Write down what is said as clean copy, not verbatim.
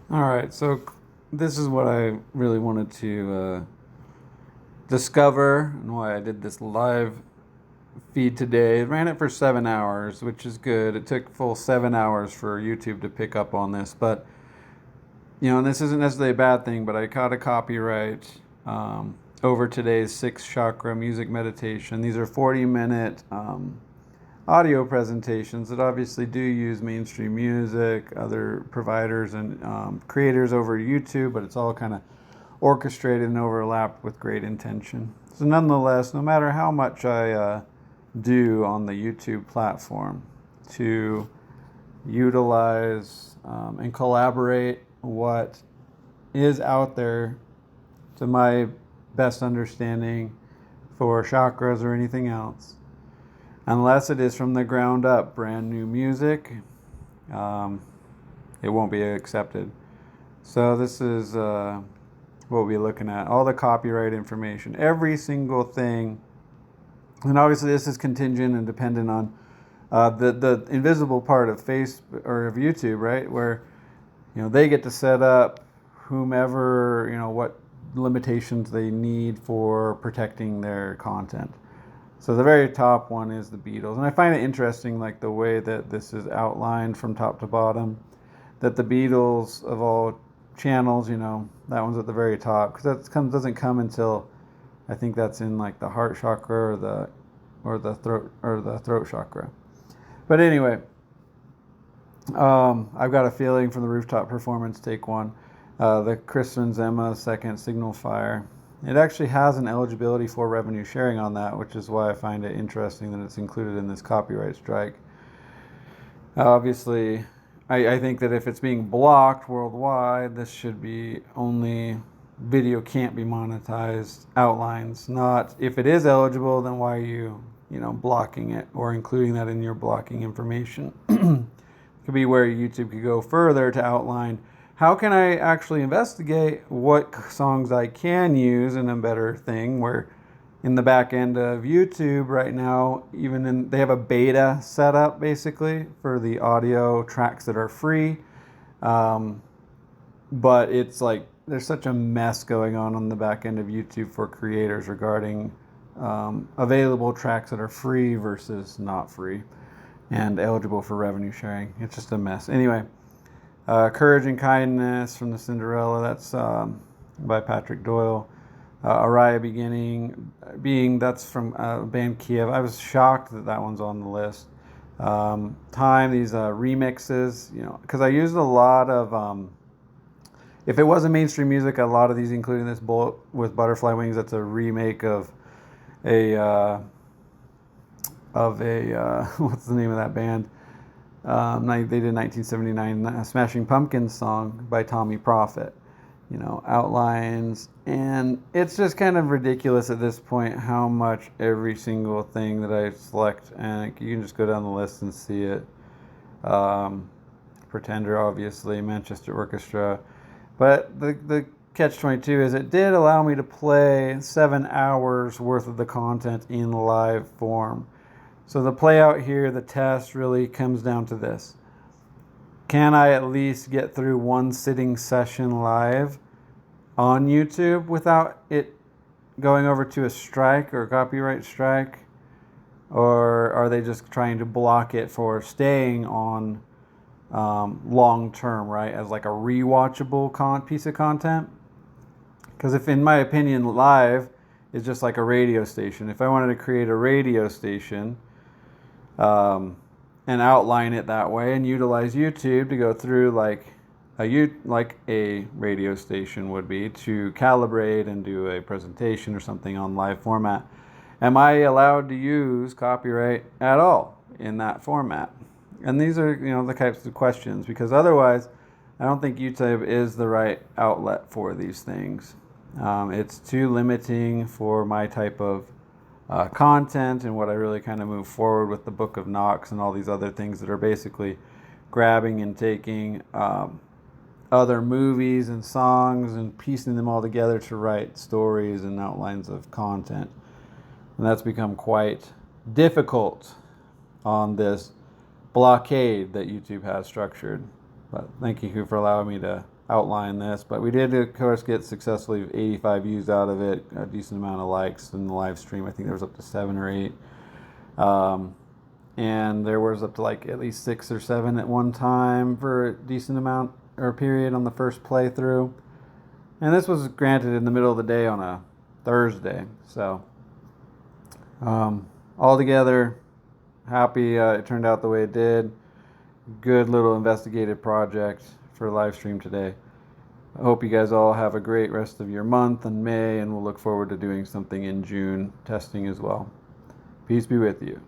All right, so this is what I really wanted to discover and why I did this live feed today. I ran it for 7 hours, which is good. It took full 7 hours for YouTube to pick up on this, but and this isn't necessarily a bad thing, but I caught a copyright over today's six chakra music meditation. These are 40-minute audio presentations that obviously do use mainstream music, other providers and creators over YouTube, but it's all kind of orchestrated and overlapped with great intention. So nonetheless, no matter how much I do on the YouTube platform to utilize and collaborate what is out there to my best understanding for chakras or anything else, unless it is from the ground up, brand new music, it won't be accepted. So this is what we'll be looking at. All the copyright information, every single thing. And obviously this is contingent and dependent on the invisible part of Facebook or of YouTube, right? Where, they get to set up whomever, what limitations they need for protecting their content. So the very top one is the Beatles. And I find it interesting, like the way that this is outlined from top to bottom, that the Beatles of all channels, that one's at the very top, because doesn't come until, I think that's in like the heart chakra or the throat chakra. But anyway, I've got a feeling from the rooftop performance, take one, the Chris Emma second Signal Fire. It actually has an eligibility for revenue sharing on that, which is why I find it interesting that it's included in this copyright strike. Obviously, I think that if it's being blocked worldwide, this should be only video can't be monetized outlines, not if it is eligible, then why are you, blocking it or including that in your blocking information. Could be where YouTube could go further to outline how can I actually investigate what songs I can use in a better thing, where in the back end of YouTube right now, they have a beta set up basically for the audio tracks that are free. But it's like there's such a mess going on the back end of YouTube for creators regarding available tracks that are free versus not free and eligible for revenue sharing. It's just a mess. Anyway, Courage and Kindness from the Cinderella, that's by Patrick Doyle. Araya Being, that's from band Kiev. I was shocked that one's on the list. Time, these remixes, because I used a lot of, if it wasn't mainstream music, a lot of these, including this Bullet with Butterfly Wings, that's a remake of a what's the name of that band? They did 1979 Smashing Pumpkins song by Tommy Prophet, outlines, and it's just kind of ridiculous at this point how much every single thing that I select, and you can just go down the list and see it. Pretender, obviously, Manchester Orchestra, but the catch-22 is it did allow me to play 7 hours worth of the content in live form. So the play out here, the test really comes down to this. Can I at least get through one sitting session live on YouTube without it going over to a strike or a copyright strike? Or are they just trying to block it for staying on long term, right? As like a rewatchable piece of content? Because if, in my opinion, live is just like a radio station. If I wanted to create a radio station, and outline it that way and utilize YouTube to go through like a radio station would be to calibrate and do a presentation or something on live format. Am I allowed to use copyright at all in that format? And these are, the types of questions, because otherwise I don't think YouTube is the right outlet for these things. It's too limiting for my type of content and what I really kind of move forward with the Book of Knox and all these other things that are basically grabbing and taking other movies and songs and piecing them all together to write stories and outlines of content. And that's become quite difficult on this blockade that YouTube has structured. But thank you for allowing me to outline this, but we did, of course, get successfully 85 views out of it, a decent amount of likes in the live stream. I think there was up to 7 or 8. And there was up to like at least 6 or 7 at one time for a decent amount or period on the first playthrough. And this was granted in the middle of the day on a Thursday. So, altogether, happy it turned out the way it did. Good little investigative project for live stream today. I hope you guys all have a great rest of your month in May, and we'll look forward to doing something in June, testing as well. Peace be with you.